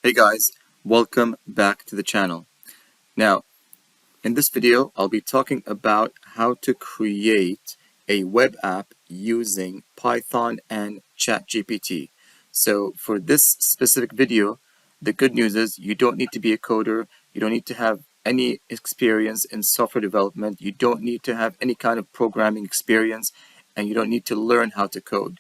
Hey guys, welcome back to the channel. Now, in this video, I'll be talking about how to create a web app using Python and ChatGPT. So for this specific video, the good news is you don't need to be a coder, you don't need to have any experience in software development, you don't need to have any kind of programming experience, and you don't need to learn how to code.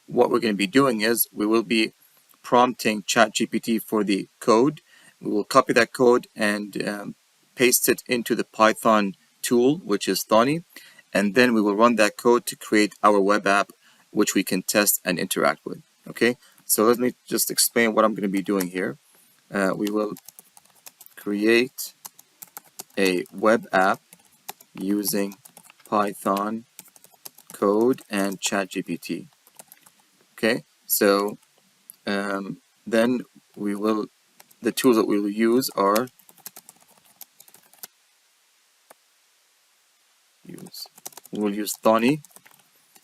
What we're going to be doing is we will be prompting ChatGPT for the code. We will copy that code and paste it into the Python tool, which is Thonny, and then we will run that code to create our web app, which we can test and interact with. Okay, so let me just explain what I'm going to be doing here. We will create a web app using Python code and ChatGPT. Okay, so then the tools that we will use are we'll use Thonny,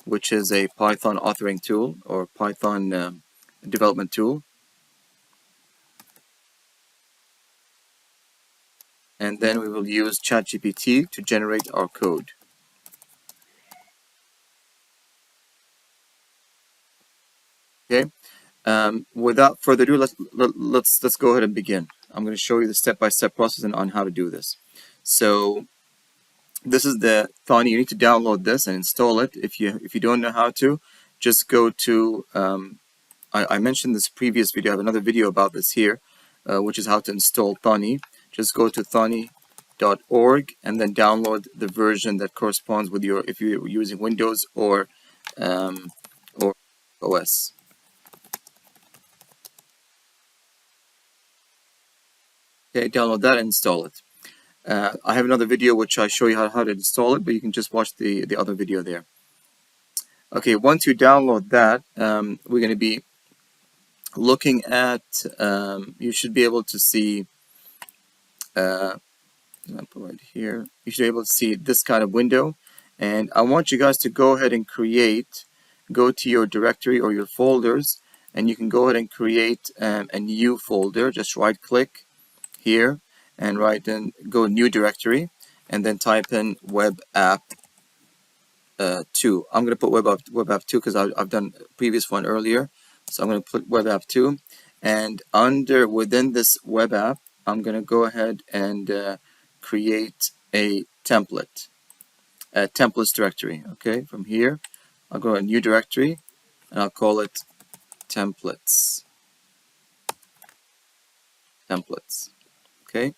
which is a Python authoring tool or Python development tool. And then we will use ChatGPT to generate our code. Okay. Without further ado, let's go ahead and begin. I'm going to show you the step-by-step process on how to do this. So this is the Thonny. You need to download this and install it. If you don't know how to, just go to I mentioned this previous video. I have another video about this here, which is how to install Thonny. Just go to thonny.org and then download the version that corresponds with your, if you're using Windows or OS. Okay, download that and install it. I have another video which I show you how to install it, but you can just watch the other video there. Okay, once you download that, we're going to be looking at, you should be able to see, example right here, you should be able to see this kind of window. And I want you guys to go ahead and go to your directory or your folders, and you can go ahead and create a new folder. Just right click here and go new directory and then type in Webapp 2. I'm going to put Webapp 2 because I've done a previous one earlier. So I'm going to put Webapp 2, and within this web app, I'm going to go ahead and create a templates directory. Okay, from here, I'll go to a new directory and I'll call it templates. Okay.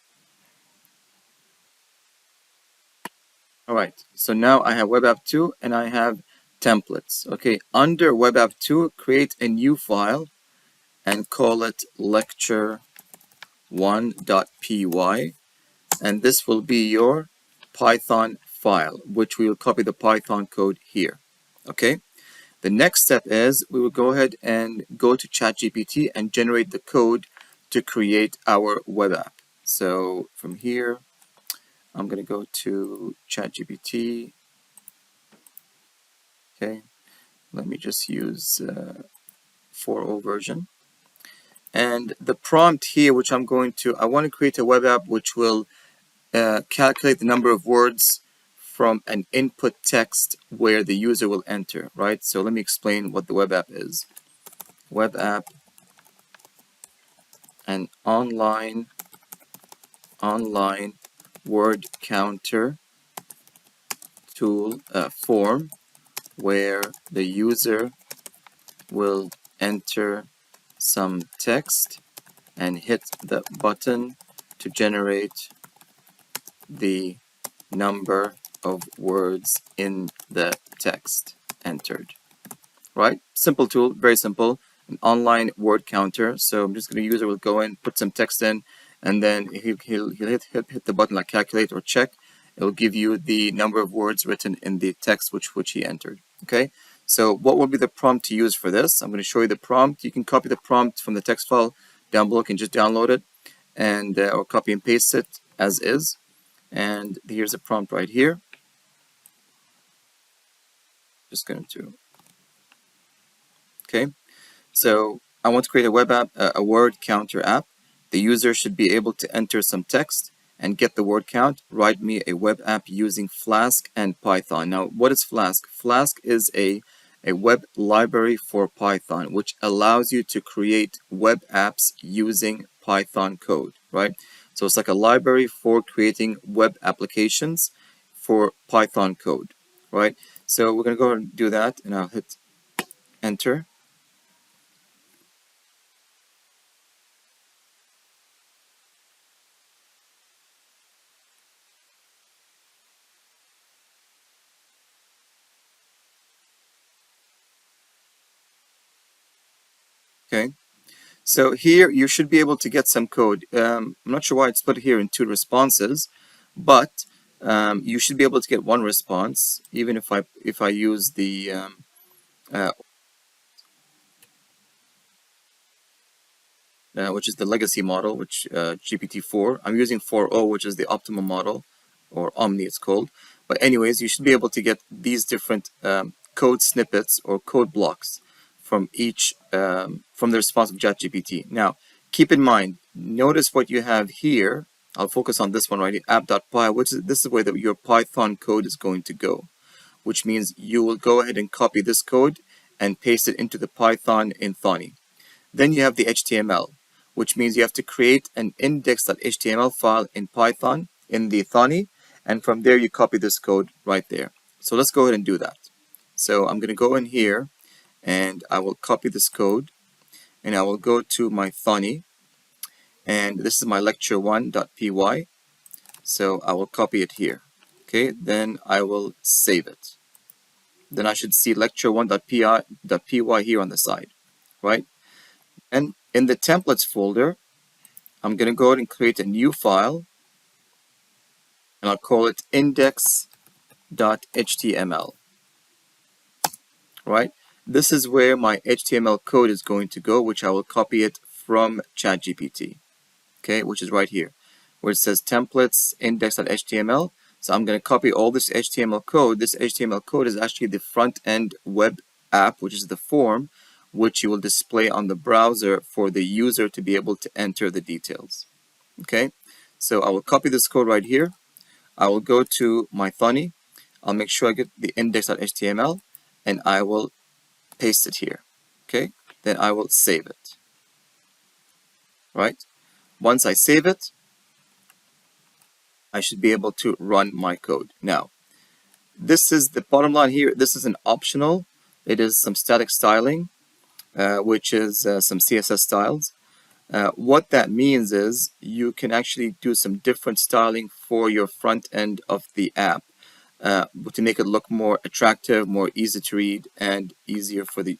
All right. So now I have Webapp 2 and I have templates. Okay. Under Webapp 2, create a new file and call it lecture1.py, and this will be your Python file, which we will copy the Python code here. Okay. The next step is we will go ahead and go to ChatGPT and generate the code to create our web app. So from here, I'm going to go to ChatGPT. Okay, let me just use 4.0 version. And the prompt here, which I want to create a web app which will calculate the number of words from an input text where the user will enter, right? So let me explain what the web app is. Web app, an online word counter tool form where the user will enter some text and hit the button to generate the number of words in the text entered. Right? Simple tool, very simple. An online word counter. So I'm just going to user will go in, put some text in, and then he'll hit the button like calculate or check. It'll give you the number of words written in the text which he entered. Okay. So what will be the prompt to use for this? I'm going to show you the prompt. You can copy the prompt from the text file down below. You can just download it and or copy and paste it as is. And here's a prompt right here. Just going to. Okay. So I want to create a web app, a word counter app. The user should be able to enter some text and get the word count. Write me a web app using Flask and Python. Now, what is Flask? Flask is a web library for Python, which allows you to create web apps using Python code, right? So it's like a library for creating web applications for Python code, right? So we're going to go ahead and do that, and I'll hit enter. Okay. So here you should be able to get some code. I'm not sure why it's put here in 2 responses, but you should be able to get 1 response, even if I use the uh, which is the legacy model, which GPT-4. I'm using 4.0, which is the optimum model, or Omni it's called. But anyways, you should be able to get these different code snippets or code blocks from each from the response of ChatGPT. Now, keep in mind, notice what you have here. I'll focus on this one right here, app.py, which is this is where your Python code is going to go, which means you will go ahead and copy this code and paste it into the Python in Thonny. Then you have the HTML, which means you have to create an index.html file in Python in the Thonny, and from there you copy this code right there. So let's go ahead and do that. So I'm going to go in here and I will copy this code, and I will go to my Thonny, and this is my lecture1.py. So I will copy it here. Okay, then I will save it. Then I should see lecture1.py here on the side, right? And in the templates folder, I'm going to go ahead and create a new file, and I'll call it index.html, right? This is where my HTML code is going to go, which I will copy it from ChatGPT, okay, which is right here, where it says templates index.html. So I'm going to copy all this HTML code. This HTML code is actually the front-end web app, which is the form, which you will display on the browser for the user to be able to enter the details. Okay, so I will copy this code right here. I will go to my Thonny. I'll make sure I get the index.html, and I will paste it here. Okay, then I will save it. Right? Once I save it, I should be able to run my code. Now, this is the bottom line here. This is an optional. It is some static styling, which is some CSS styles. What that means is you can actually do some different styling for your front end of the app to make it look more attractive, more easy to read, and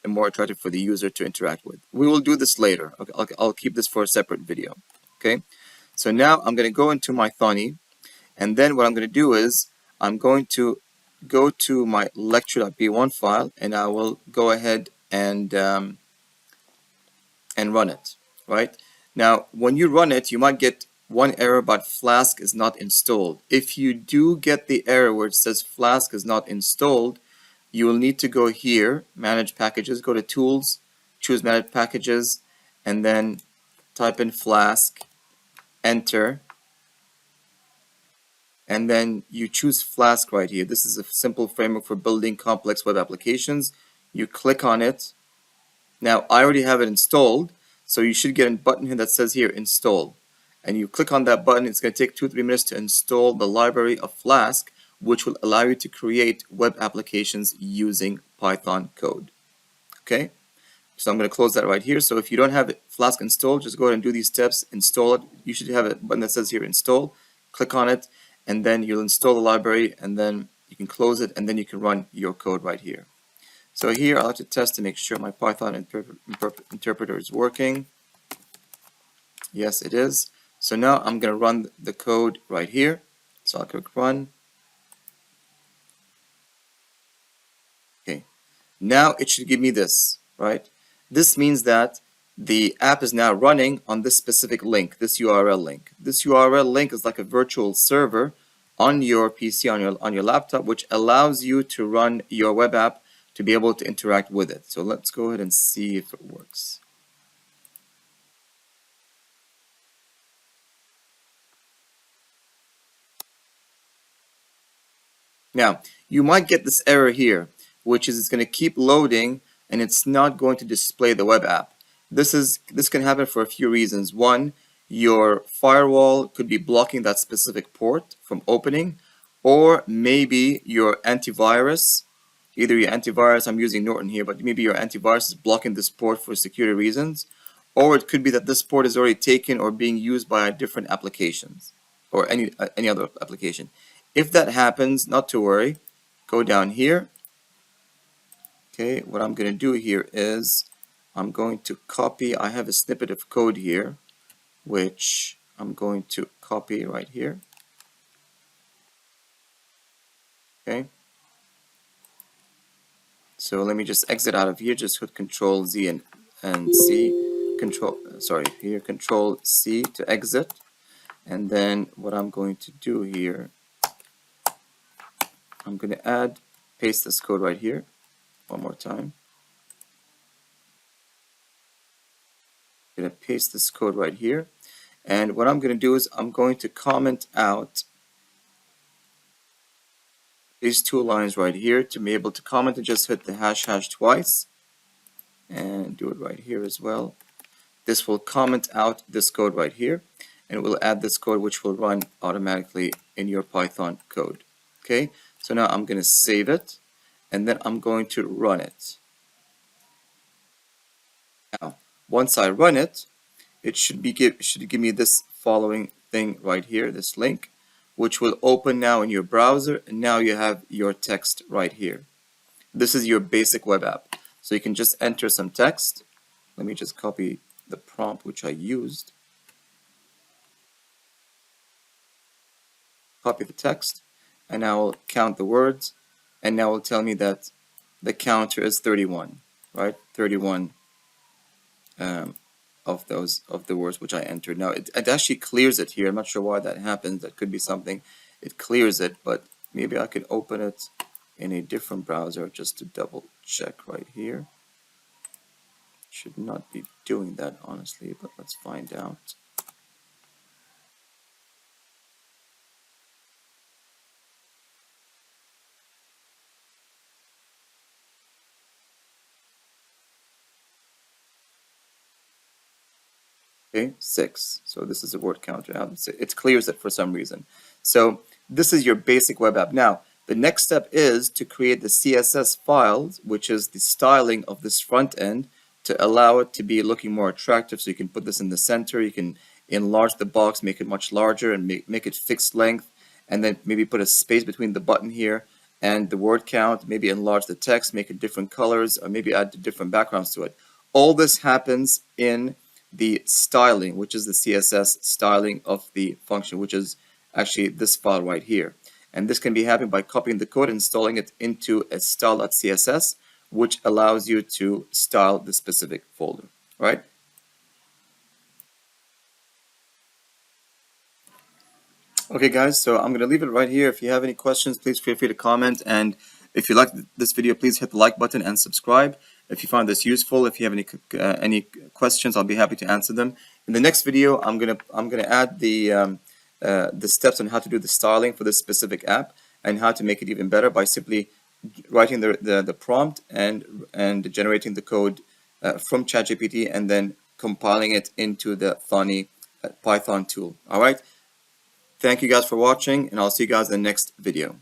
more attractive for the user to interact with. We will do this later. Okay, I'll keep this for a separate video. Okay, so now I'm going to go into my Thonny, and then what I'm going to do is I'm going to go to my lecture.p1 file, and I will go ahead and run it, right? Now, when you run it, you might get one error about Flask is not installed. If you do get the error where it says Flask is not installed, you will need to go here, Manage Packages, go to Tools, choose Manage Packages, and then type in Flask, enter, and then you choose Flask right here. This is a simple framework for building complex web applications. You click on it. Now, I already have it installed, so you should get a button here that says here, Install. And you click on that button. It's going to take 2 or 3 minutes to install the library of Flask, which will allow you to create web applications using Python code. Okay? So I'm going to close that right here. So if you don't have Flask installed, just go ahead and do these steps, install it. You should have a button that says here, Install. Click on it, and then you'll install the library, and then you can close it, and then you can run your code right here. So here I'll have to test to make sure my Python interpreter is working. Yes, it is. So now I'm going to run the code right here. So I'll click Run. Okay. Now it should give me this, right? This means that the app is now running on this specific link, this URL link. This URL link is like a virtual server on your PC, on your laptop, which allows you to run your web app to be able to interact with it. So let's go ahead and see if it works. Now, you might get this error here, which is it's going to keep loading and it's not going to display the web app. This can happen for a few reasons. One, your firewall could be blocking that specific port from opening, or maybe your antivirus, either your antivirus, I'm using Norton here, but maybe your antivirus is blocking this port for security reasons, or it could be that this port is already taken or being used by different applications or any other application. If that happens, not to worry, go down here. Okay, what I'm going to do here is I'm going to copy. I have a snippet of code here, which I'm going to copy right here. Okay, so let me just exit out of here. Just hit Control Z and C. Control C to exit. And then what I'm going to do here, I'm going to paste this code right here one more time. I'm going to paste this code right here. And what I'm going to do is I'm going to comment out these two lines right here. To be able to comment, and just hit the hash twice and do it right here as well. This will comment out this code right here, and it will add this code which will run automatically in your Python code. Okay, so now I'm going to save it and then I'm going to run it. Now, once I run it, it should give me this following thing right here, this link, which will open now in your browser, and now you have your text right here. This is your basic web app. So you can just enter some text. Let me just copy the prompt which I used. Copy the text, and now I'll count the words, and now it'll tell me that the counter is 31, right? 31 of the words which I entered. Now it actually clears it here. I'm not sure why that happens. That could be something. It clears it, but maybe I could open it in a different browser just to double check right here. Should not be doing that honestly, but let's find out. Okay, 6. So this is a word counter. Now it clears it for some reason. So this is your basic web app. Now the next step is to create the CSS files, which is the styling of this front end, to allow it to be looking more attractive. So you can put this in the center. You can enlarge the box, make it much larger, and make it fixed length, and then maybe put a space between the button here and the word count. Maybe enlarge the text, make it different colors, or maybe add different backgrounds to it. All this happens in the styling, which is the CSS styling of the function, which is actually this file right here. And this can be happened by copying the code and installing it into a style.css, which allows you to style the specific folder, right? Okay guys, so I'm going to leave it right here. If you have any questions, please feel free to comment, and if you like this video, please hit the like button and subscribe. If you found this useful, if you have any questions, I'll be happy to answer them. In the next video, I'm gonna add the steps on how to do the styling for this specific app and how to make it even better by simply writing the prompt and generating the code from ChatGPT and then compiling it into the funny Python tool. All right. Thank you guys for watching, and I'll see you guys in the next video.